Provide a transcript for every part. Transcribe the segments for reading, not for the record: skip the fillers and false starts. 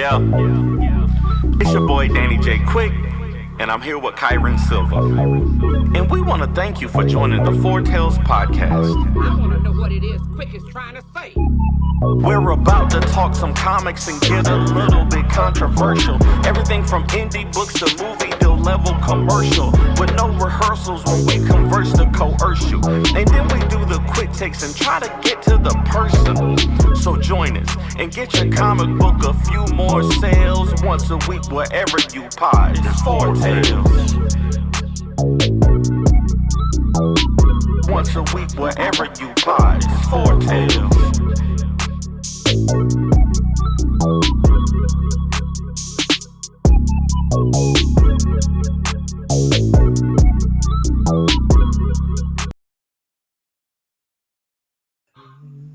Yeah, it's your boy Danny J. Quick, and I'm here with Kyron Silva. And we want to thank you for joining the Four Tales podcast. I want to know what it is Quick is trying to say. We're about to talk some comics and get a little bit controversial. Everything from indie books to movie deal level commercial. With no rehearsals when we converse to coerce you. And then we do the quick takes and try to get to the personal. So join us and get your comic book a few more sales once a week wherever you pod. It's Four Tales. Once a week wherever you pod. It's Four Tales.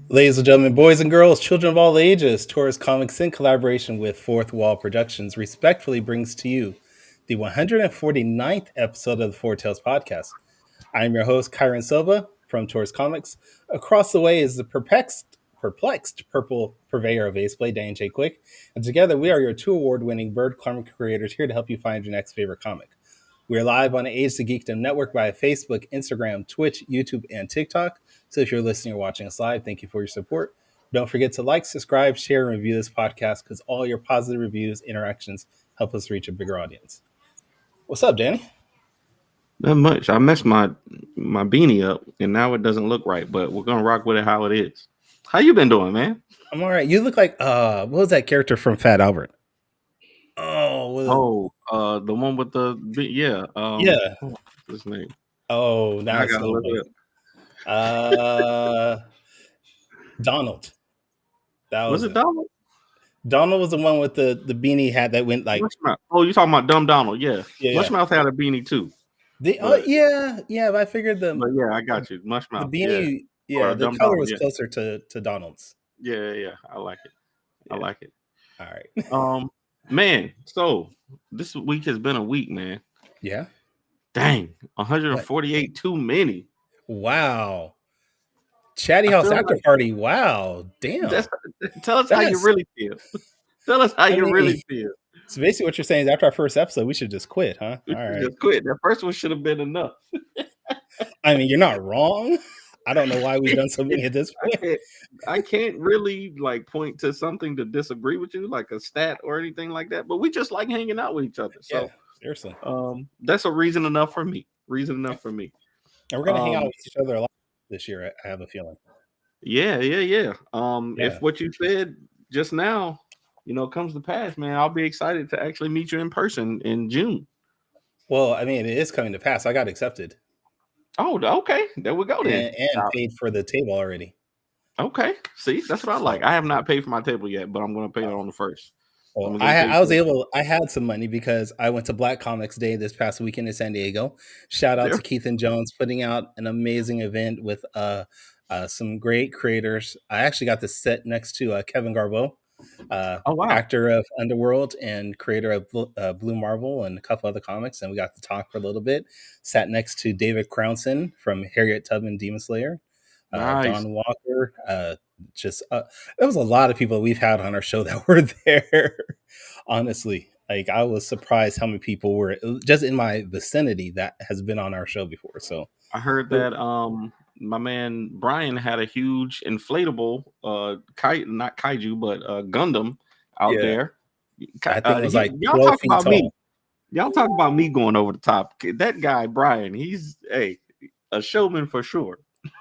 Ladies and gentlemen, boys and girls, children of all ages, Taurus Comics in collaboration with Fourth Wall Productions respectfully brings to you the 149th episode of the Four Tales podcast. I am your host, Kyron Silva from Taurus Comics. Across the way is the perplexed purple purveyor of Aceblade, Dan J. Quick. And together we are your two award-winning Bird comic creators here to help you find your next favorite comic. We are live on the Age to Geekdom Network via Facebook, Instagram, Twitch, YouTube, and TikTok. So if you're listening or watching us live, thank you for your support. Don't forget to like, subscribe, share, and review this podcast because all your positive reviews, interactions help us reach a bigger audience. What's up, Danny? Not much. I messed my beanie up, and now it doesn't look right. But we're gonna rock with it how it is. How you been doing, man? I'm all right. You look like what was that character from Fat Albert? The one with the yeah. What's his name? Oh, now I gotta look it up. Donald. That was it Donald? Donald was the one with the beanie hat that went like. Oh, you talking about Dumb Donald? Yeah. Mushmouth had a beanie too. But I figured the. But yeah, I got you. Mushmouth. The beanie, the color was closer to Donald's. Yeah, I like it. I like it. All right. Man, so this week has been a week, man. Yeah. Dang, 148 too many. Wow. Chatty House After Party. Wow. Damn. Tell us how you really feel. Tell us how you really feel. So basically what you're saying is after our first episode, we should just quit, huh? All right. Just quit. That first one should have been enough. I mean, you're not wrong. I don't know why we've done so many at this point. I can't really point to something to disagree with you, like a stat or anything like that. But we just like hanging out with each other. So yeah, seriously. That's a reason enough for me. And we're gonna hang out with each other a lot this year, I have a feeling. Yeah. If what you said just now, comes to pass, man, I'll be excited to actually meet you in person in June. Well, I mean, it is coming to pass. I got accepted. Oh, okay. There we go then. And paid for the table already. Okay. See, that's what I like. I have not paid for my table yet, but I'm going to pay it on the first. Well, I had some money because I went to Black Comics Day this past weekend in San Diego. Shout out to Keith and Jones putting out an amazing event with some great creators. I actually got to sit next to Kevin Garveau, actor of Underworld and creator of Blue Marvel and a couple other comics, and we got to talk for a little bit. Sat next to David Crownson from Harriet Tubman Demon Slayer, nice. Don Walker. There was a lot of people we've had on our show that were there. Honestly, I was surprised how many people were just in my vicinity that has been on our show before. So I heard that my man Brian had a huge inflatable not kaiju but Gundam out there. I think it was like y'all 12 talk feet about tall. me. Y'all talk about me going over the top. That guy Brian, he's a showman for sure.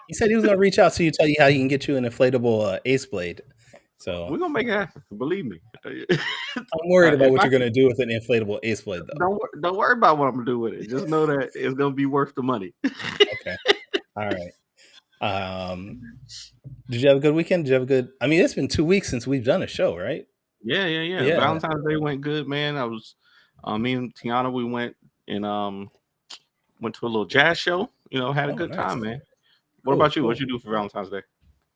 He said he was going to reach out to you, tell you how he can get you an inflatable Aceblade. So we're gonna make it happen. Believe me. I'm worried about what you're gonna do with an inflatable Aceblade, though. Don't worry about what I'm gonna do with it. Just know that it's gonna be worth the money. Okay. All right. Did you have a good weekend? Did you have a good? I mean, it's been 2 weeks since we've done a show, right? Yeah. Valentine's Day went good, man. I was me and Tiana. We went and went to a little jazz show. Had a good time, man. What about you? What you do for Valentine's Day?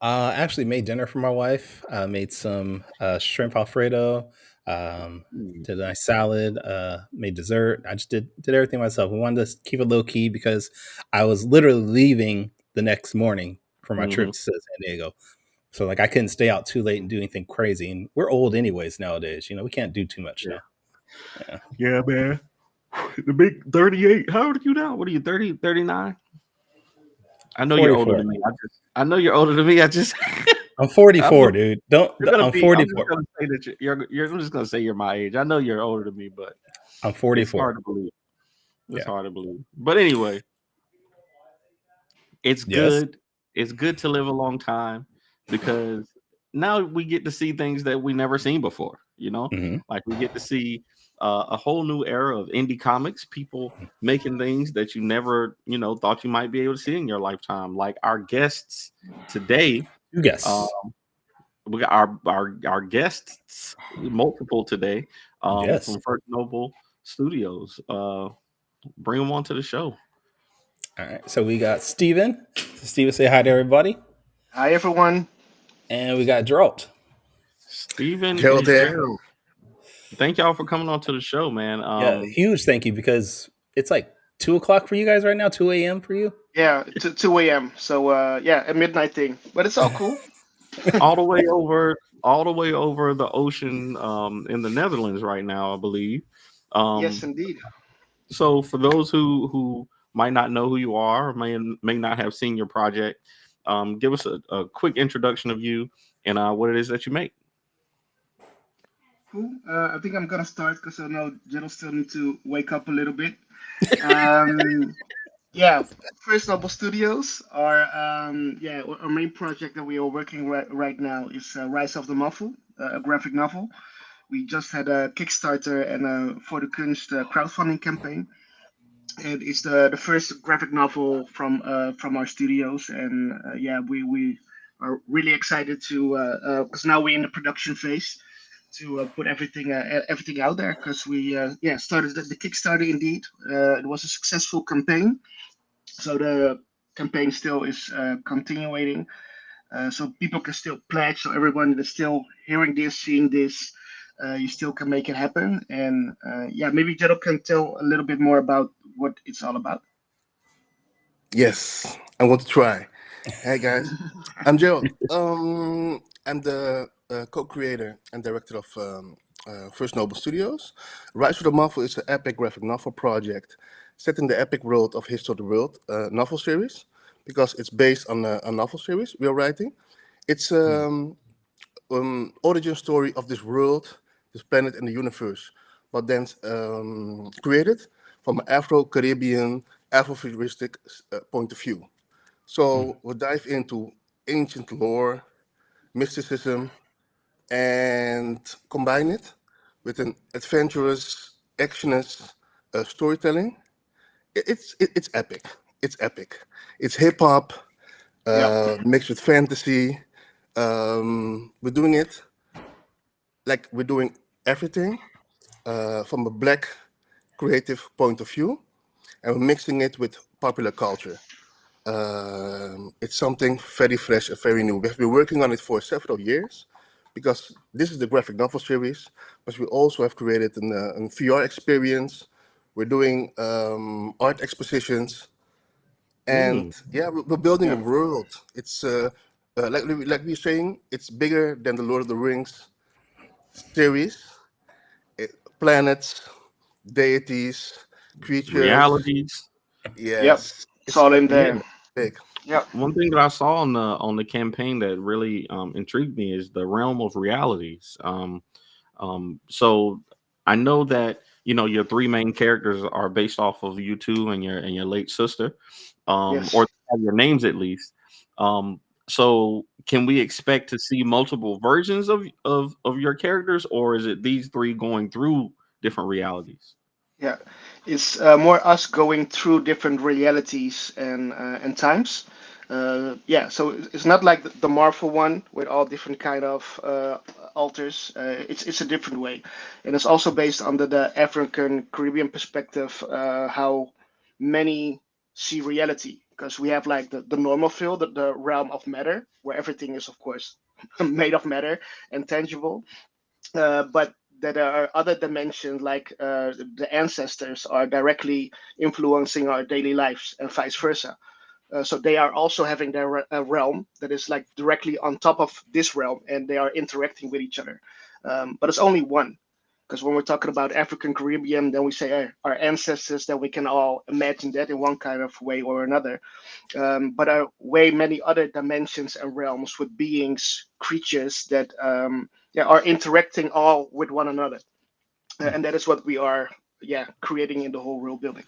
I actually made dinner for my wife. Made some shrimp Alfredo. Did a nice salad. Made dessert. I just did everything myself. We wanted to keep it low key because I was literally leaving the next morning for my trip to San Diego. So like I couldn't stay out too late and do anything crazy. And we're old anyways nowadays. We can't do too much now. Yeah, man. The big 38. How old are you now? What are you, 30, 39? I know 44. You're older than me. I know you're older than me. I'm 44, dude. I'm 44. I'm just gonna say that I'm just gonna say you're my age. I know you're older than me, but I'm 44. It's hard to believe. It's hard to believe. But anyway, it's good. It's good to live a long time because now we get to see things that we never seen before. Like we get to see a whole new era of indie comics, people making things that you never, thought you might be able to see in your lifetime. Like our guests today. You guess. We got our guests, multiple today, from First Noble Studios. Bring them on to the show. All right. So we got Steven. Steven, say hi to everybody. Hi, everyone. And we got Gerald. Steven and Gerald. Thank y'all for coming on to the show, man. Huge thank you because it's like 2 o'clock for you guys right now, 2 a.m. for you? Yeah, 2 a.m. So, a midnight thing. But it's all cool. all the way over the ocean in the Netherlands right now, I believe. Yes, indeed. So for those who might not know who you are or may not have seen your project, give us a quick introduction of you and what it is that you make. Cool. I think I'm gonna start because I know Gerald still need to wake up a little bit. First Noble Studios are our main project that we are working right now is Rise of the Muffle, a graphic novel. We just had a Kickstarter and a For the Kunst crowdfunding campaign. And it's the first graphic novel from our studios, and we are really excited to because now we're in the production phase to put everything out there because we started the Kickstarter indeed. It was a successful campaign, so the campaign still is continuing. So people can still pledge. So everyone that's still hearing this, seeing this, you still can make it happen. And maybe Gerald can tell a little bit more about what it's all about. Yes, I want to try. Hey guys, I'm Gerald. I'm the co-creator and director of First Noble Studios. Rise of the Muffle is an epic graphic novel project set in the epic world of History of the World novel series because it's based on a novel series we are writing. It's origin story of this world, this planet, and the universe, but then created from an Afro-Caribbean, Afrofuturistic point of view. So we'll dive into ancient lore, mysticism, and combine it with an adventurous, actionist storytelling. It's epic. It's epic. It's hip hop mixed with fantasy. We're doing it like we're doing everything from a Black creative point of view, and we're mixing it with popular culture. It's something very fresh and very new. We have been working on it for several years because this is the graphic novel series, but we also have created a VR experience. We're doing art expositions, and we're building a world. It's like we're saying, it's bigger than the Lord of the Rings series. Planets, deities, creatures, realities. Yes, yep. It's all in there. Big. Yeah. One thing that I saw on the campaign that really intrigued me is the realm of realities. So I know that your three main characters are based off of you two and your late sister, Yes. or your names at least. So can we expect to see multiple versions of your characters, or is it these three going through different realities? Yeah, it's more us going through different realities and times. So it's not like the Marvel one with all different kind of alters. It's a different way, and it's also based under the African Caribbean perspective, how many see reality. Because we have like the normal field, the realm of matter, where everything is, of course, made of matter and tangible. But that there are other dimensions, like the ancestors are directly influencing our daily lives, and vice versa. So they are also having their realm that is like directly on top of this realm, and they are interacting with each other. But it's only one, because when we're talking about African Caribbean, then we say our ancestors, that we can all imagine that in one kind of way or another. But there are way many other dimensions and realms with beings, creatures that are interacting all with one another, and that is what we are creating in the whole world building.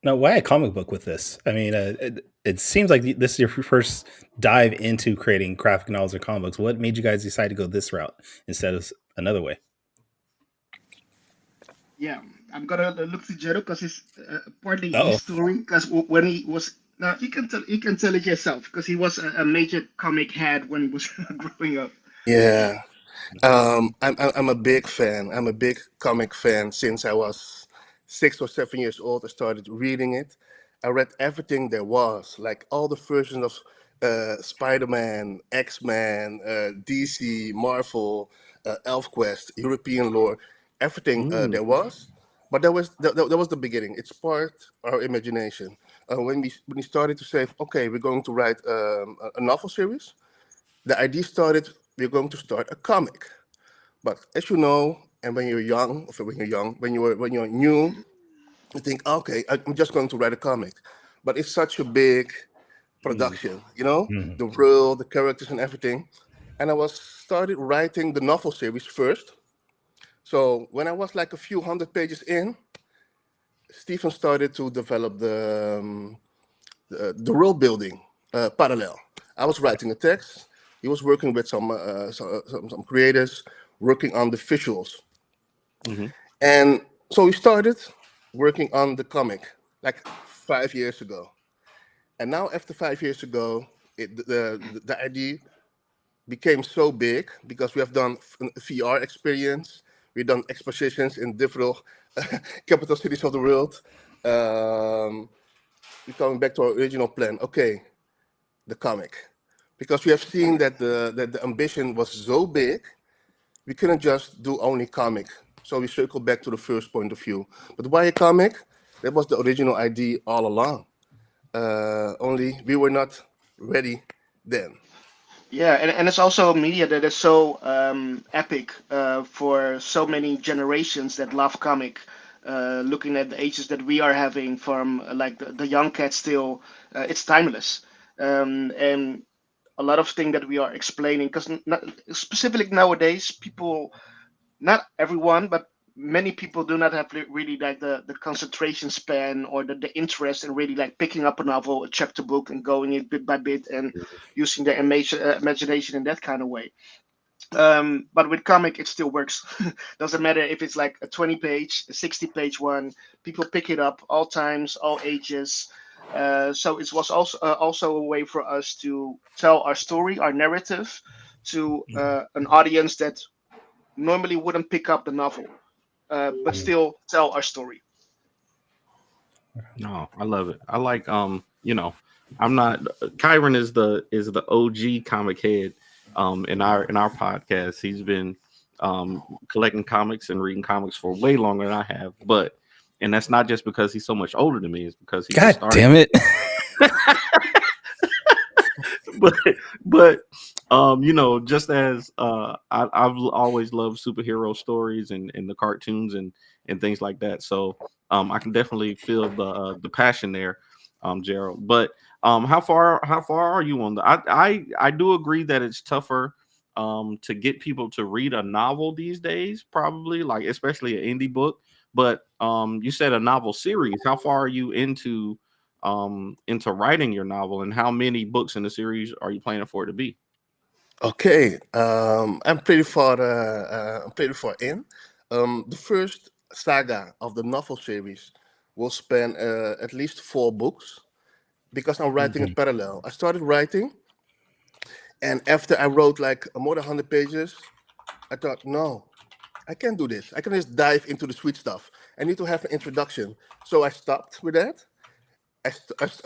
Now, why a comic book with this? I mean, it seems like this is your first dive into creating graphic novels or comic books. What made you guys decide to go this route instead of another way? Yeah, I'm gonna look to Jero because it's partly his story. Because when he was now, you can tell it yourself because he was a major comic head when he was growing up. Yeah. I'm a big fan. I'm a big comic fan since I was 6 or 7 years old. I started reading it. I read everything there was, like all the versions of Spider-Man, X-Men, DC, Marvel, ElfQuest, European lore, everything there was. But that was the beginning. It sparked our imagination. When we started to say, okay, we're going to write a novel series, the idea started, we're going to start a comic. But as you know, and when you're young, when you're new, you think, okay, I'm just going to write a comic. But it's such a big production, the world, the characters, and everything. And I started writing the novel series first. So when I was like a few hundred pages in, Stephen started to develop the world building parallel. I was writing a text. He was working with some creators, working on the visuals. And so we started working on the comic like 5 years ago. And now after 5 years ago, the idea became so big because we have done VR experience. We've done expositions in different capital cities of the world. We're coming back to our original plan. Okay, the comic. Because we have seen that the ambition was so big, we couldn't just do only comic. So we circled back to the first point of view. But why a comic? That was the original idea all along. Only we were not ready then. Yeah, and it's also a media that is so epic for so many generations that love comic. Looking at the ages that we are having from like the young cats still, it's timeless. And a lot of things that we are explaining, because specifically nowadays, people, not everyone, but many people do not have really like the concentration span or the interest in really like picking up a novel, a chapter book, and going it bit by bit and using their imagination in that kind of way. But with comic, it still works. Doesn't matter if it's like a 20-page, a 60-page one. People pick it up all times, all ages. So it was also a way for us to tell our story, our narrative, to an audience that normally wouldn't pick up the novel, but still tell our story. No, I love it. I like I'm not Kyron is the OG comic head in our podcast. He's been collecting comics and reading comics for way longer than I have, and that's not just because he's so much older than me, it's because he God damn it. but just as I've always loved superhero stories and the cartoons and things like that, so I can definitely feel the passion there, Gerald. But how far are you on the I do agree that it's tougher to get people to read a novel these days, probably, like especially an indie book. But you said a novel series. How far are you into writing your novel, and how many books in the series are you planning for it to be? Okay, I'm pretty far. I'm pretty far in. The first saga of the novel series will span at least 4 books because I'm writing in parallel. I started writing, and after I wrote like more than 100 pages, I thought, no, I can't do this. I can just dive into the sweet stuff. I need to have an introduction. So I stopped with that. I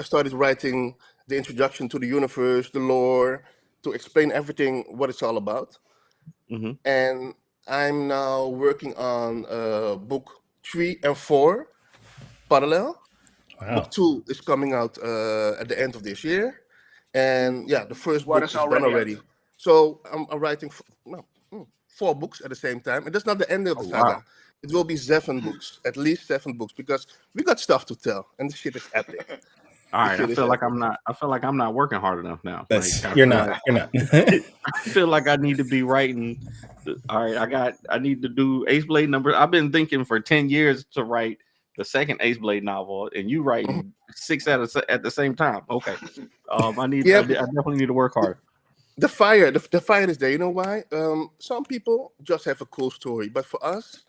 started writing the introduction to the universe, the lore, to explain everything, what it's all about. And I'm now working on book 3 and 4 parallel. Wow. Book 2 is coming out at the end of this year, and yeah, the first What book is is done already out? already. So I'm writing 4 books at the same time, and that's not the end of the Oh saga. wow. It will be 7 books, at least 7 books, because we got stuff to tell, and the shit is epic. All The right, I shit is feel like epic. I feel like I'm not working hard enough now. Like That's I you're feel not. like You're not. I feel like I need to be writing. All right, I need to do Ace Blade number. I've been thinking for 10 years to write the second Ace Blade novel, and you writing 6 at the same time. Okay, Yeah, I definitely need to work hard. the fire, the fire is there. You know why? Some people just have a cool story, but for us,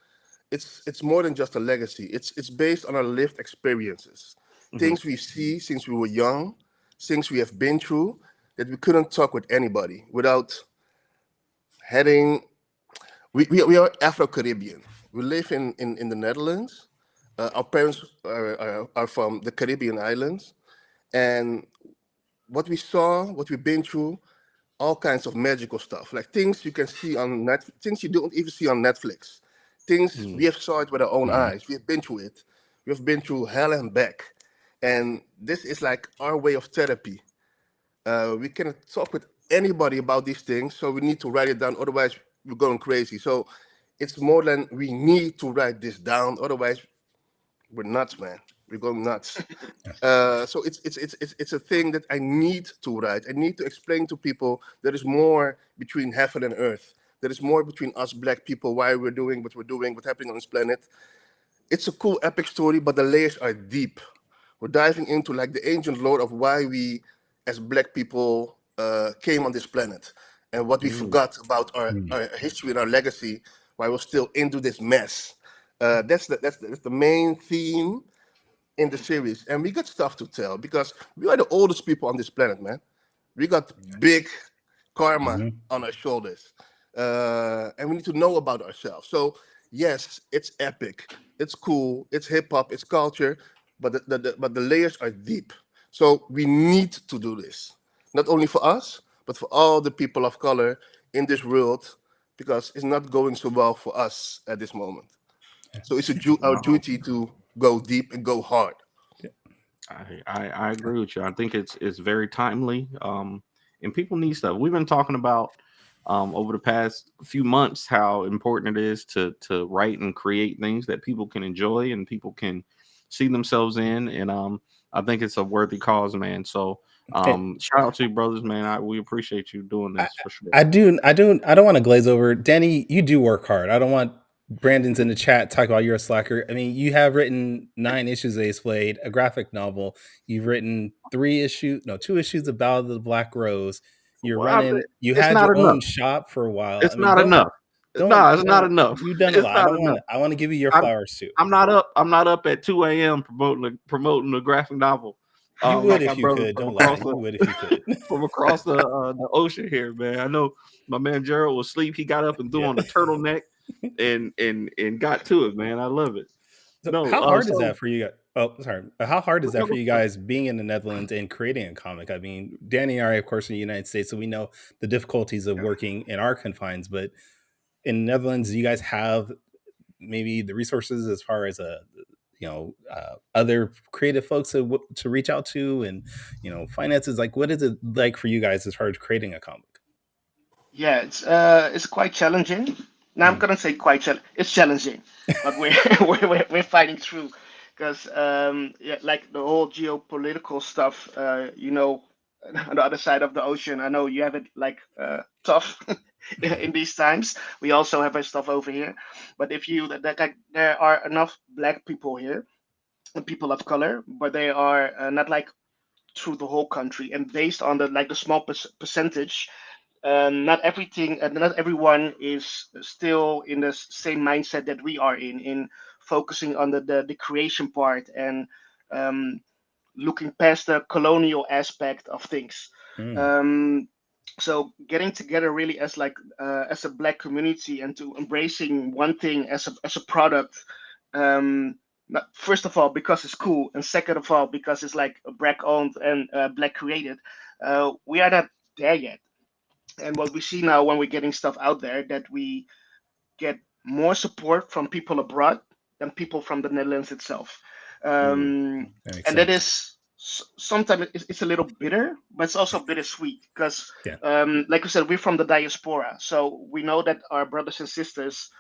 it's more than just a legacy. It's based on our lived experiences, things we see since we were young, things we have been through that we couldn't talk with anybody without heading. We are Afro-Caribbean. We live in the Netherlands. Our parents are from the Caribbean islands, and what we saw, what we've been through, all kinds of magical stuff, like things you can see on things you don't even see on Netflix, things we have saw it with our own eyes. We have been through it. We have been through hell and back, and this is like our way of therapy. We cannot talk with anybody about these things, so we need to write it down. Otherwise, we're going crazy. So it's more than we need to write this down. Otherwise, we're nuts, man. We're going nuts. So it's a thing that I need to write. I need to explain to people there is more between heaven and earth. There is more between us black people, why we're doing what we're doing, what's happening on this planet. It's a cool epic story, but the layers are deep. We're diving into like the ancient lore of why we, as black people, came on this planet, and what we forgot about our history and our legacy, why we're still into this mess. That's the main theme in the series, and we got stuff to tell because we are the oldest people on this planet, man. We got big karma on our shoulders, and we need to know about ourselves. So yes, it's epic, it's cool, it's hip hop, it's culture, but the layers are deep. So we need to do this, not only for us, but for all the people of color in this world, because it's not going so well for us at this moment. So it's our duty to go deep and go hard. I agree with you. I think it's very timely. And people need stuff. We've been talking about over the past few months how important it is to write and create things that people can enjoy and people can see themselves in. And I think it's a worthy cause, man. So shout out to you, brothers, man. We appreciate you doing this for sure. I don't want to glaze over. Danny, you do work hard. I don't want Brandon's in the chat talk about you're a slacker. I mean, you have written 9 issues of Ace Blade, a graphic novel. You've written 2 issues of Ballad of the Black Rose. You It's had not your enough. own shop for a while. It's I mean, not enough. It's not don't. enough. You've done a It's lot. not enough. I want to give you your flowers too. I'm not up at 2 a.m. promoting a graphic novel. You would like if my you brother could. from Don't lie. across You would if you could. from across the ocean here, man. I know my man Gerald was asleep. He got up and threw on the turtleneck and got to it, man. I love it. So No, how hard is that for you guys? Oh, sorry. How hard is that for you guys being in the Netherlands and creating a comic? I mean, Danny and I, of course, in the United States, so we know the difficulties of working in our confines. But in the Netherlands, do you guys have maybe the resources as far as other creative folks to reach out to, and finances? Like, what is it like for you guys as far as creating a comic? Yeah, it's quite challenging. Now I'm gonna say it's challenging, but we're we're fighting through because yeah, like the whole geopolitical stuff. On the other side of the ocean, I know you have it like tough in these times. We also have our stuff over here, but if you like, there are enough black people here and people of color, but they are not like through the whole country and based on the small percentage. Not everything, not everyone is still in the same mindset that we are in focusing on the creation part and um, looking past the colonial aspect of things. Um, so getting together really as like as a black community and to embracing one thing as a product. First of all, because it's cool, and second of all, because it's like black owned and black created. We are not there yet, and what we see now when we're getting stuff out there, that we get more support from people abroad than people from the Netherlands itself. And that is sometimes it's a little bitter, but it's also bittersweet because, like I said, we're from the diaspora, so we know that our brothers and sisters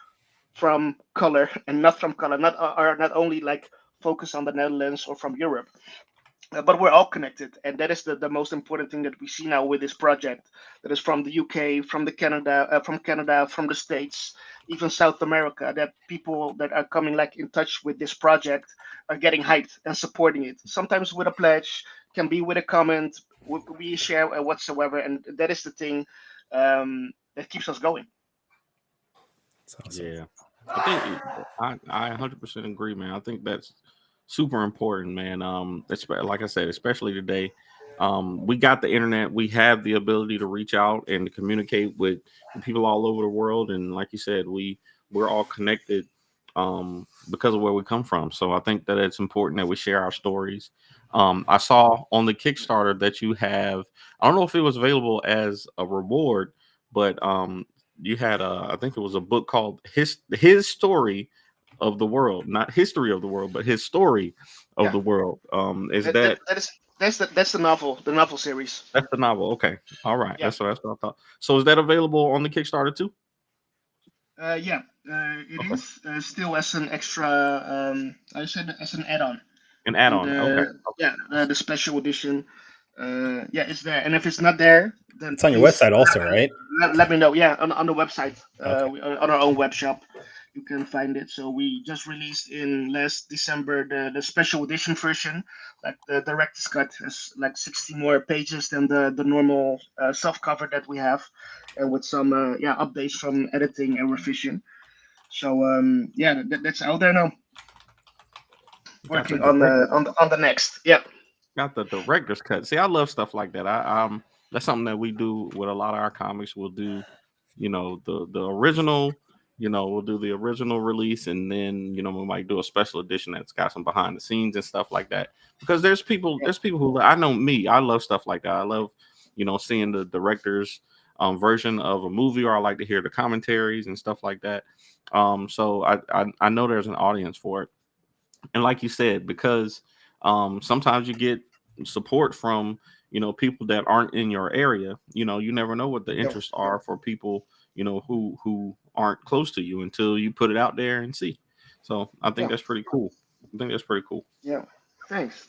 from color and not from color are not only like focused on the Netherlands or from Europe, but we're all connected, and that is the most important thing that we see now with this project. That is from the UK, from Canada, from the States, even South America. That people that are coming like in touch with this project are getting hyped and supporting it. Sometimes with a pledge, can be with a comment. We share whatsoever, and that is the thing that keeps us going. Awesome. Yeah, I think I 100% agree, man. I think that's super important, man. Like I said, especially today, we got the internet. We have the ability to reach out and to communicate with people all over the world. And like you said, we're all connected because of where we come from. So I think that it's important that we share our stories. I saw on the Kickstarter that you have. I don't know if it was available as a reward, but you had I think it was a book called his story of the world, not history of the world, but his story of the world. That's the novel series. That's the novel. Okay, all right. Yeah. That's what I thought. So is that available on the Kickstarter too? It is still as an extra. I said as an add-on. An add-on. Okay. Yeah, the special edition. It's there. And if it's not there, then it's on your website also, right? Let me know. Yeah, on the website, Okay. on our own web shop, you can find it. So we just released in last December the special edition version. Like the director's cut has like 60 more pages than the normal soft cover that we have, and with some updates from editing and revision. So that's out there now. Working on the next. Yeah. Got the director's cut. See, I love stuff like that. That's something that we do with a lot of our comics. We'll do, the original. We'll do the original release, and then we might do a special edition that's got some behind the scenes and stuff like that. Because there's people who, I know me, I love stuff like that. I love seeing the director's version of a movie, or I like to hear the commentaries and stuff like that. So I know there's an audience for it, and like you said, because sometimes you get support from people that aren't in your area. You never know what the interests are for people who aren't close to you until you put it out there and see. So I think that's pretty cool. Yeah, thanks.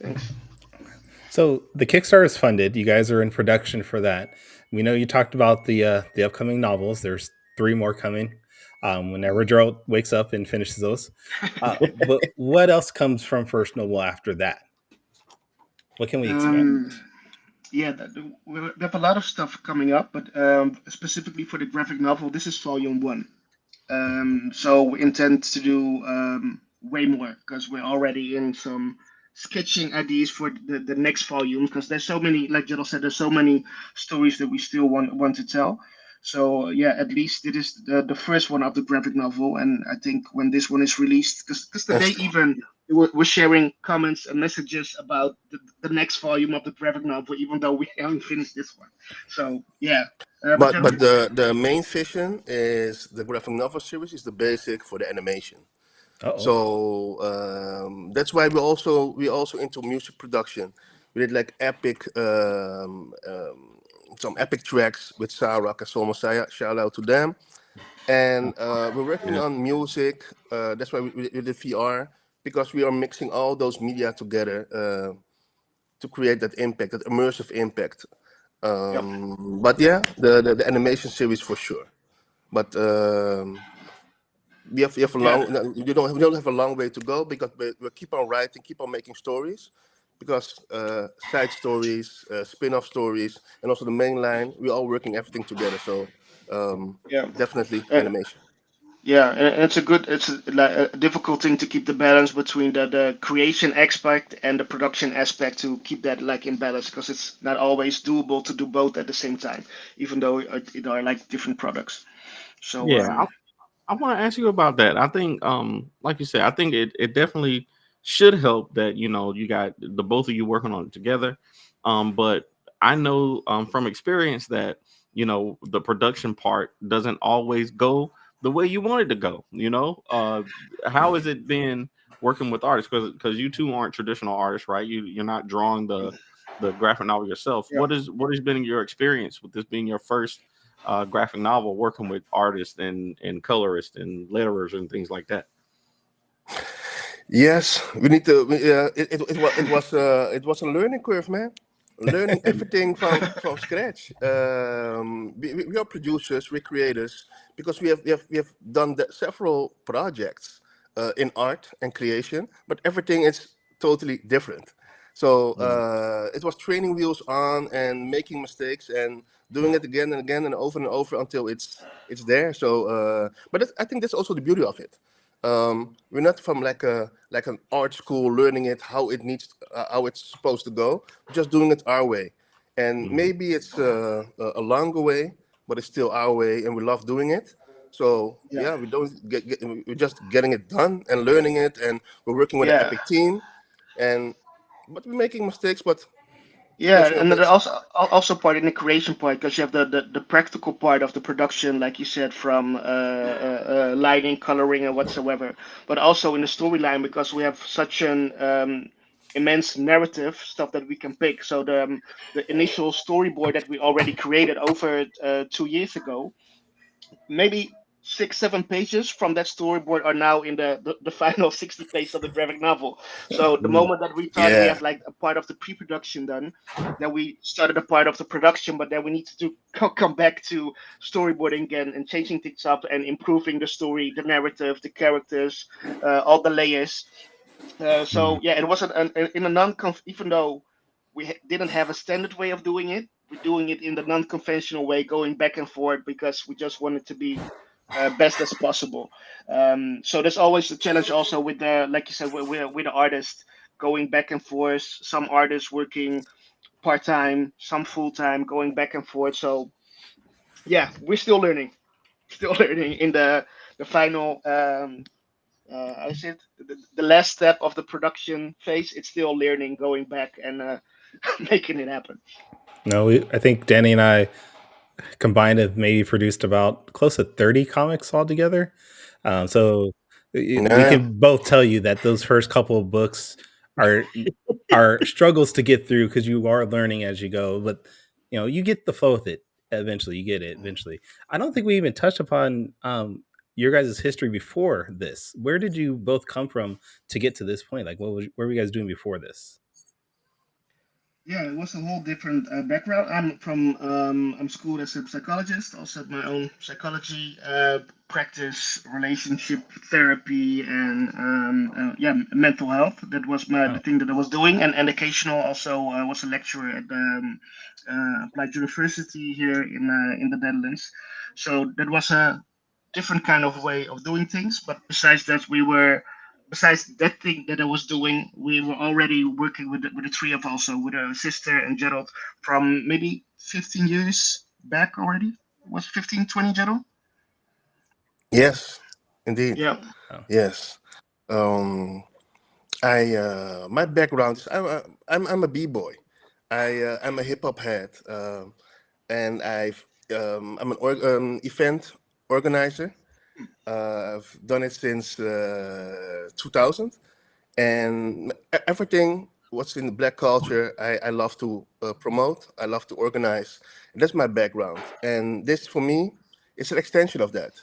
So the Kickstarter is funded. You guys are in production for that. We know you talked about the upcoming novels. There's 3 more coming. Whenever Gerald wakes up and finishes those. But what else comes from First Noble after that? What can we expect? We have a lot of stuff coming up, but specifically for the graphic novel, this is volume 1. So we intend to do way more because we're already in some sketching ideas for the next volume, because there's so many, like Gerald said, there's so many stories that we still want to tell. So at least it is the first one of the graphic novel, and I think when this one is released, because today even we're sharing comments and messages about the next volume of the graphic novel, even though we haven't finished this one. So but the main vision is the graphic novel series is the basic for the animation. Uh-oh. So that's why we also into music production. We did like epic some epic tracks with Sarah Kasoma Saya. Shout out to them. And we're working on music. That's why we did VR, because we are mixing all those media together to create that impact, that immersive impact. But the animation series for sure. But we have a long. We don't have a long way to go, because we keep on writing, keep on making stories. Because side stories, spin-off stories, and also the main line, we're all working everything together. So definitely animation. Yeah, and it's a difficult thing to keep the balance between the creation aspect and the production aspect, to keep that like in balance, because it's not always doable to do both at the same time, even though it are like different products. So I want to ask you about that. I think, like you said, I think it definitely should help that you got the both of you working on it together. But I know from experience that the production part doesn't always go the way you want it to go. How has it been working with artists, because you two aren't traditional artists, right? You're not drawing the graphic novel yourself. Yeah. What has been your experience with this being your first graphic novel, working with artists and colorists and letterers and things like that? Yes, we need to. It was a learning curve, man. Learning everything from scratch. We are producers, we're creators, because we have done several projects in art and creation, but everything is totally different. So it was training wheels on and making mistakes and doing it again and again and over until it's there. So, but I think that's also the beauty of it. We're not from like an art school learning it how it's supposed to go. We're just doing it our way, and maybe it's a longer way, but it's still our way, and we love doing it. So yeah, we don't we're just getting it done and learning it, and we're working with an epic team, but we're making mistakes, but Yeah, and then also part in the creation part, because you have the practical part of the production, like you said, from lighting, coloring, and whatsoever, but also in the storyline, because we have such an immense narrative stuff that we can pick. So the initial storyboard that we already created over 2 years ago, maybe 6-7 pages from that storyboard are now in the final 60 pages of the graphic novel. So the moment that we thought we have like a part of the pre-production done, then we started a part of the production, but then we need to come back to storyboarding again and changing things up and improving the story, the narrative, the characters, all the layers. So yeah, it wasn't in a even though we didn't have a standard way of doing it, we're doing it in the non-conventional way, going back and forth, because we just wanted to be best as possible. So there's always the challenge also with the, like you said, with the artist going back and forth. Some artists working part-time, some full-time, going back and forth. So yeah, we're still learning, in the final. I said the last step of the production phase. It's still learning, going back and making it happen. No, I think Danny and I combined have maybe produced about close to 30 comics altogether. So we can both tell you that those first couple of books are struggles to get through, because you are learning as you go. But you get the flow with it eventually. You get it eventually. I don't think we even touched upon your guys' history before this. Where did you both come from to get to this point? Like, what were you guys doing before this? Yeah, it was a whole different background. I'm schooled as a psychologist. Also had my own psychology practice, relationship therapy, and mental health. That was the thing that I was doing, and occasional also I was a lecturer at Applied University here in the Netherlands. So that was a different kind of way of doing things. But besides that thing that I was doing, we were already working with the three of us, also with a sister and Gerald, from maybe 15 years back already. Was 15, 20, Gerald? Yes, indeed. Yeah. Yes. I my background is I'm a b-boy. I'm a hip hop head, and I'm an event organizer. I've done it since 2000, and everything what's in the black culture, I love to promote. I love to organize. And that's my background, and this for me is an extension of that.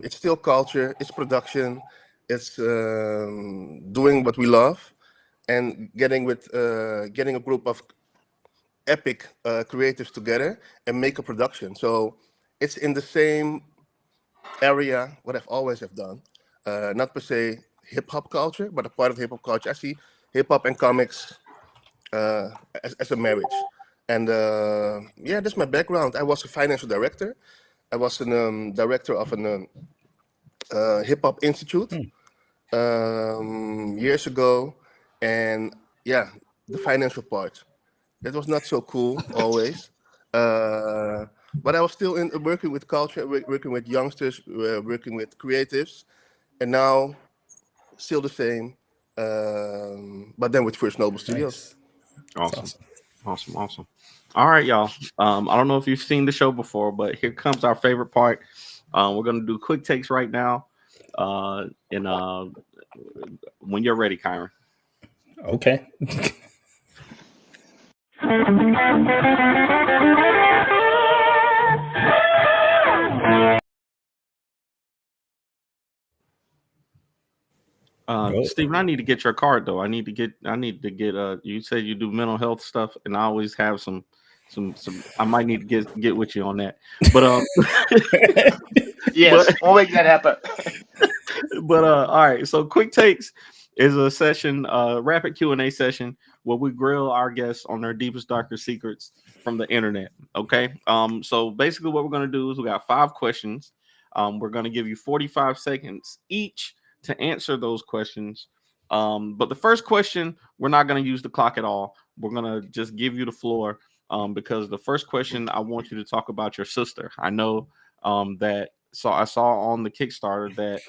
It's still culture. It's production. It's doing what we love, and getting a group of epic creatives together and make a production. So it's in the same area what I've always have done. Not per se hip hop culture, but a part of hip hop culture. I see hip hop and comics as a marriage. And yeah, that's my background. I was a financial director. I was a director of an hip hop institute years ago, and yeah, the financial part that was not so cool always. But I was still working with culture, working with youngsters, working with creatives, and now still the same. But then with First Noble Studios. Nice. Awesome. All right, y'all. I don't know if you've seen the show before, but here comes our favorite part. We're gonna do quick takes right now. And when you're ready, Kyron. Okay. Steven, I need to get your card though. I need to get you said you do mental health stuff, and I always have some I might need to get with you on that. But yes, we'll make that happen. But all right, so quick takes is a session, rapid Q&A session where we grill our guests on their deepest, darkest secrets from the internet. Okay. So basically what we're going to do is we got 5 questions. We're going to give you 45 seconds each to answer those questions. But the first question, we're not going to use the clock at all. We're going to just give you the floor, because the first question, I want you to talk about your sister. I know that I saw on the Kickstarter that,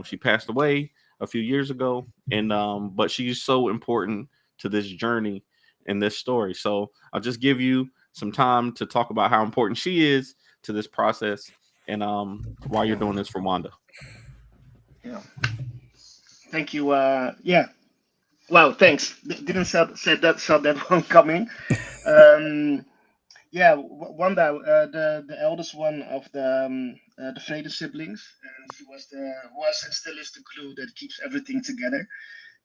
she passed away a few years ago, and but she's so important to this journey and this story. So I'll just give you some time to talk about how important she is to this process, and why you're doing this for Wanda. Yeah. Thank you. Yeah. Wow. Thanks. Didn't saw that one coming. Yeah, Wanda, the eldest one of the Vrede siblings, and she was and still is the glue that keeps everything together.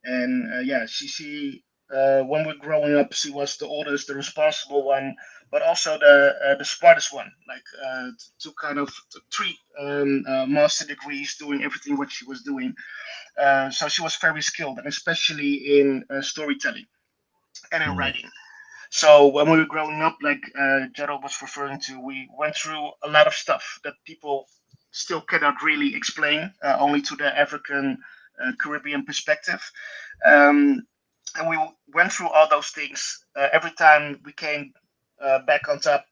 And yeah, she when we're growing up, she was the oldest, the responsible one, but also the smartest one. Like to kind of 3 master degrees, doing everything what she was doing. So she was very skilled, and especially in storytelling and in writing. So when we were growing up, like Gerald was referring to, we went through a lot of stuff that people still cannot really explain, only to the African Caribbean perspective. And we went through all those things. Every time we came back on top,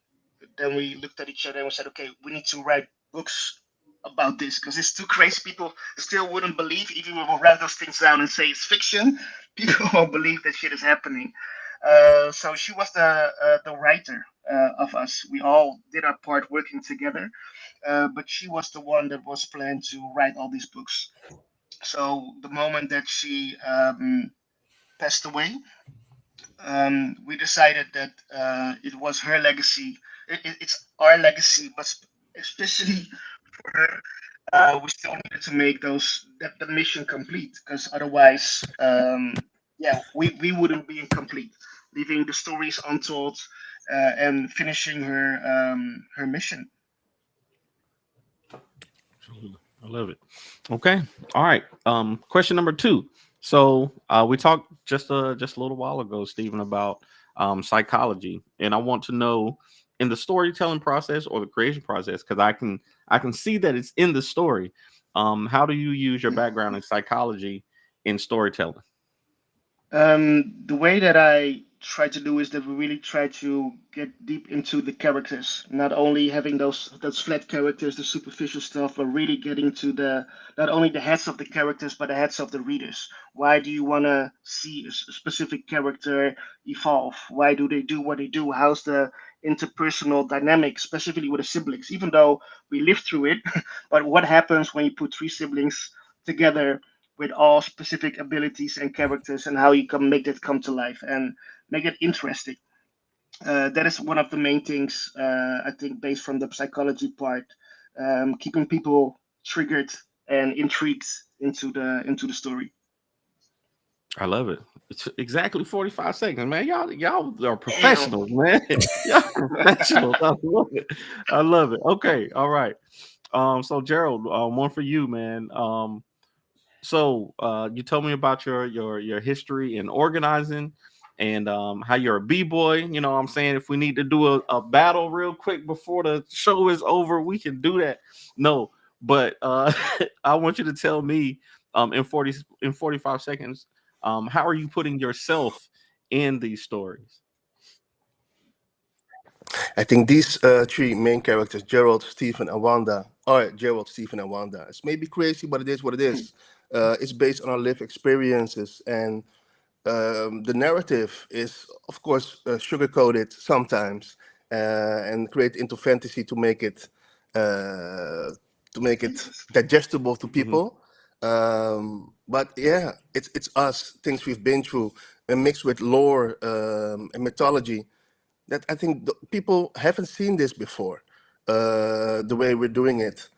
then we looked at each other and we said, okay, we need to write books about this because it's too crazy. People still wouldn't believe, even when we write those things down and say it's fiction, people won't believe that shit is happening. So she was the writer of us. We all did our part working together, but she was the one that was planned to write all these books. So the moment that she passed away, we decided that it was her legacy. It's our legacy, but especially for her, we still needed to make the mission complete, because otherwise, yeah, we wouldn't be incomplete, leaving the stories untold and finishing her mission. I love it. Okay. All right. Question number 2. So we talked just a little while ago, Stephen, about psychology, and I want to know, in the storytelling process or the creation process, because I can see that it's in the story. How do you use your background in psychology in storytelling? The way that I try to do is that we really try to get deep into the characters, not only having those flat characters, the superficial stuff, but really getting to not only the heads of the characters, but the heads of the readers. Why do you want to see a specific character evolve? Why do they do what they do? How's the interpersonal dynamic, specifically with the siblings? Even though we lived through it, but what happens when you put 3 siblings together with all specific abilities and characters, and how you can make that come to life and make it interesting. That is one of the main things, I think, based from the psychology part, keeping people triggered and intrigued into the story. I love it. It's exactly 45 seconds, man. Y'all are professionals, man. Y'all professionals. I love it. Okay, all right. So Gerald, one for you, man. So you told me about your history in organizing, and how you're a b-boy. You know what I'm saying? If we need to do a battle real quick before the show is over, we can do that. No, but I want you to tell me in 45 seconds, how are you putting yourself in these stories? I think these 3 main characters, Gerald, Stephen, and Wanda, Gerald, Stephen, and Wanda. It's maybe crazy, but it is what it is. It's based on our lived experiences, and the narrative is, of course, sugar-coated sometimes, and create into fantasy to make it digestible to people. But yeah, it's us, things we've been through, and mixed with lore and mythology that I think people haven't seen this before. The way we're doing it,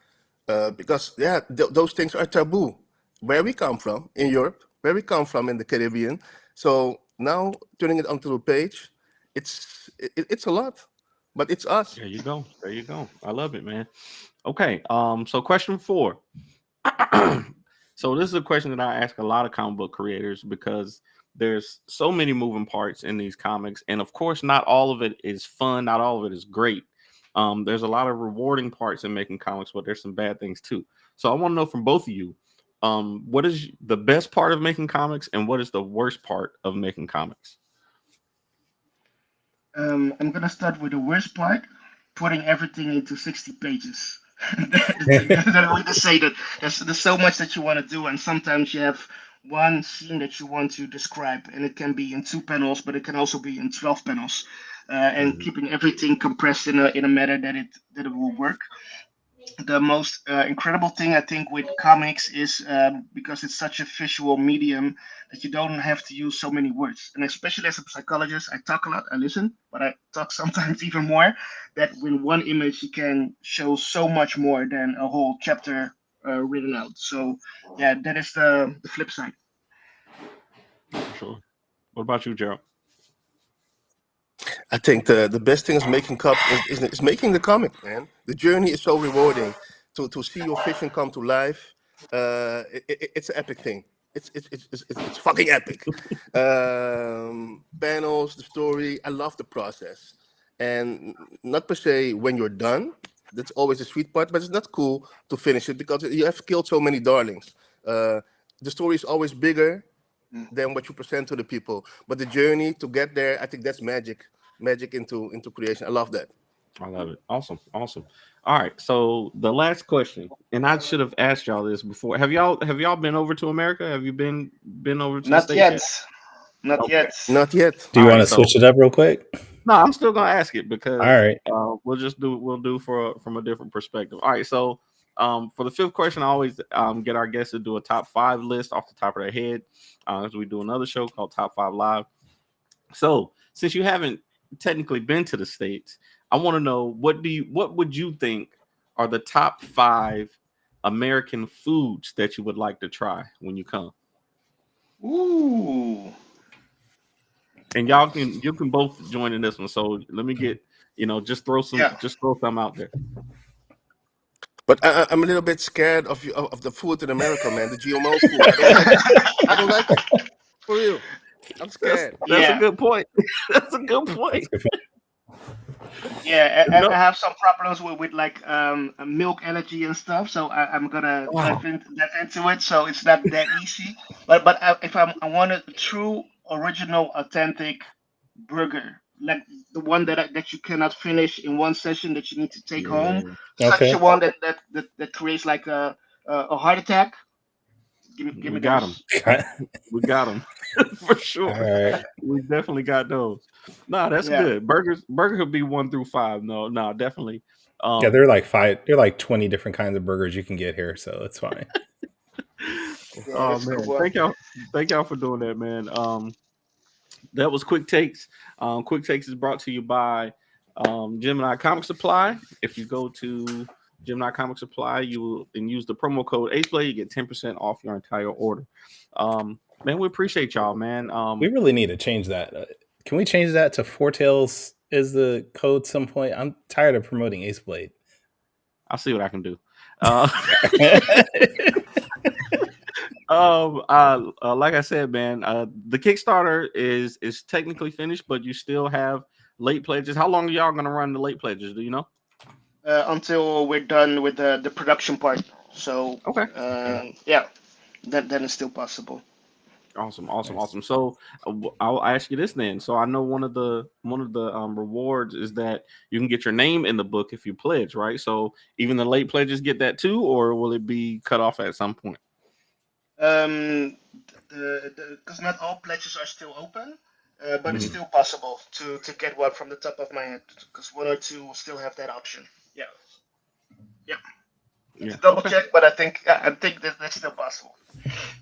because yeah, those things are taboo. Where we come from in Europe, where we come from in the Caribbean. So now turning it onto a page, it's a lot, but it's us. There you go. There you go. I love it, man. Okay. So question 4. So this is a question that I ask a lot of comic book creators because there's so many moving parts in these comics, and of course, not all of it is fun. Not all of it is great. There's a lot of rewarding parts in making comics, but there's some bad things too. So I want to know from both of you, what is the best part of making comics, and what is the worst part of making comics? I'm gonna start with the worst part, putting everything into 60 pages. That way to say that there's so much that you want to do, and sometimes you have one scene that you want to describe, and it can be in 2 panels, but it can also be in 12 panels, and Mhm. keeping everything compressed in a manner that it will work. The most incredible thing I think with comics is because it's such a visual medium that you don't have to use so many words. And especially as a psychologist, I talk a lot, I listen, but I talk sometimes even more. That with one image you can show so much more than a whole chapter written out. So yeah, that is the flip side. For sure. What about you, Gerald? I think the best thing is making is making the comic, man. The journey is so rewarding to see your vision come to life. It's an epic thing. It's fucking epic. Panels, the story. I love the process, and not per se when you're done. That's always the sweet part, but it's not cool to finish it because you have killed so many darlings. The story is always bigger Mm. than what you present to the people, but the journey to get there, I think that's magic into creation. I love that. I love it. Awesome. Awesome. All right. So the last question, and I should have asked y'all this before. Have y'all been over to America? Have you been over to the Not States yet. yet? Not Okay. yet. Not yet. Do All you want right. to So switch it up real quick? no, I'm still gonna ask it All because right. we'll do from a different perspective. All right. So for the fifth question, I always get our guests to do a top 5 list off the top of their head. As we do another show called Top 5 Live. So, since you haven't technically been to the States, I want to know what would you think are the top 5 American foods that you would like to try when you come? Ooh. And you can both join in this one. So let me get, Yeah. just throw some out there. But I'm a little bit scared of the food in America, man. The GMO food. I don't like it. I don't like it. For real. I'm That's scared. that's a Yeah. good point. That's a good point. That's a good point. Yeah, I No. have some problems with like a milk allergy and stuff, so I'm gonna Oh, dive into it. So it's not that easy. But if I want a true, original, authentic burger, like the one that you cannot finish in one session, that you need to take home, yeah. such a Okay. one that creates like a heart attack. Give We me got them. those. We got them for All sure. right. We definitely got those. No, that's Yeah. good. Burger could be 1 through 5. No, definitely. Yeah, Um, they're like 5. They're like 20 different kinds of burgers you can get here, so it's fine. Yeah, oh that's a good man, one. thank y'all for doing that, man. That was Quick Takes. Quick Takes is brought to you by Gemini Comic Supply. If you go to Gemini Comic Supply, and use the promo code AcePlay, you get 10% off your entire order. Man, we appreciate y'all, man. We really need to change that. Can we change that to Four Tails is the code some point? I'm tired of promoting Ace Blade. I'll see what I can do. Uh, like I said, man, the Kickstarter is technically finished, but you still have late pledges. How long are y'all gonna run the late pledges? Do you know? Until we're done with the production part. So Okay. yeah, that is still possible. Awesome, awesome, Nice. awesome. So I'll ask you this then. So I know one of the rewards is that you can get your name in the book if you pledge, right? So even the late pledges get that too, or will it be cut off at some point? Because not all pledges are still open, but it's Mhm. still possible to get one from the top of my head. Because one or two will still have that option. Yeah, yeah. To double check, but I think that's still possible.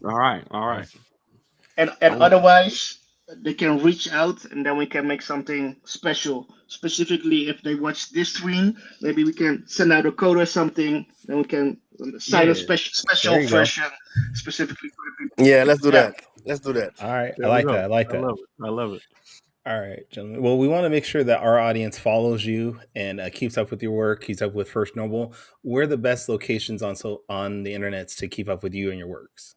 All right. And otherwise, they can reach out, and then we can make something special. Specifically, if they watch this stream, maybe we can send out a code or something, and we can sign a special version specifically for the people. Yeah, let's do that. Let's do that. All right, I like that. I love it. All right, gentlemen. Well, we want to make sure that our audience follows you and keeps up with your work, keeps up with First Noble. Where are the best locations on the internet to keep up with you and your works?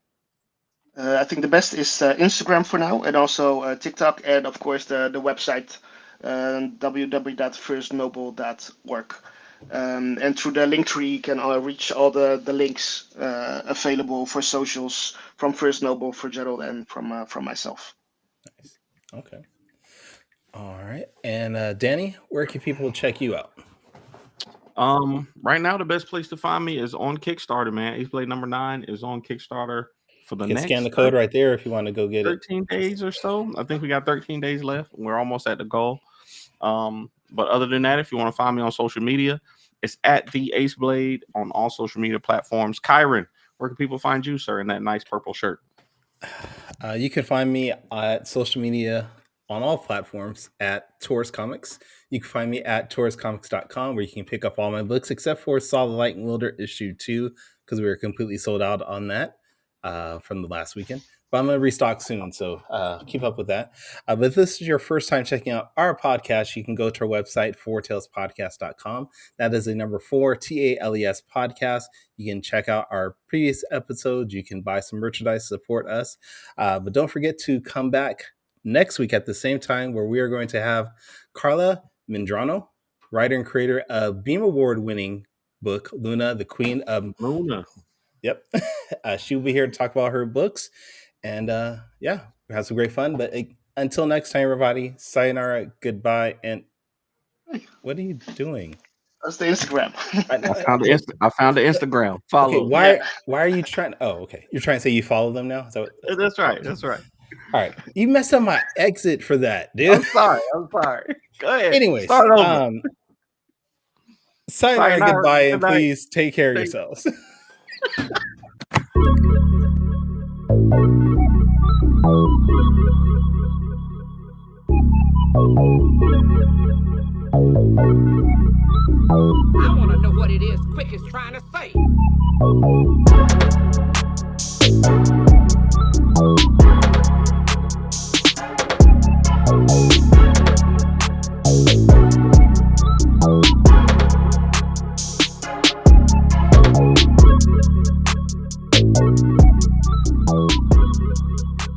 I think the best is Instagram for now, and also TikTok, and of course the website www.firstnoble.org. And through the link tree, you can reach all the links available for socials from First Noble, for Gerald, and from myself. Nice. Okay. All right. And Danny, where can people check you out? Right now, the best place to find me is on Kickstarter, man. Ace Blade number 9 is on Kickstarter for the next. Scan the code right there if you want to go get 13 days or so. I think we got 13 days left. We're almost at the goal. But other than that, if you want to find me on social media, it's at the Ace Blade on all social media platforms. Kyron, where can people find you, sir, in that nice purple shirt? You can find me at social media on all platforms at Taurus Comics. You can find me at tauruscomics.com, where you can pick up all my books except for Saw the Light and Wilder issue 2, because we were completely sold out on that from the last weekend. But I'm going to restock soon, so keep up with that. But if this is your first time checking out our podcast, you can go to our website, fourtalespodcast.com. That is the number 4, TALES podcast. You can check out our previous episodes. You can buy some merchandise, support us. But don't forget to come back next week at the same time, where we are going to have Carla Medrano, writer and creator of Beam Award-winning book, Luna, the Queen of... Luna. Yep. She'll be here to talk about her books. And we have some great fun. But until next time, everybody, sayonara, goodbye. And what are you doing? That's the Instagram. I found the Instagram. Follow. Okay, why are you trying? Oh, okay. You're trying to say you follow them now? That's right. That's right. All right. You messed up my exit for that, dude. I'm sorry. Go ahead. Anyways, start over. Sayonara, goodbye, and please take care of yourselves. I want to know what it is Quick is trying to say.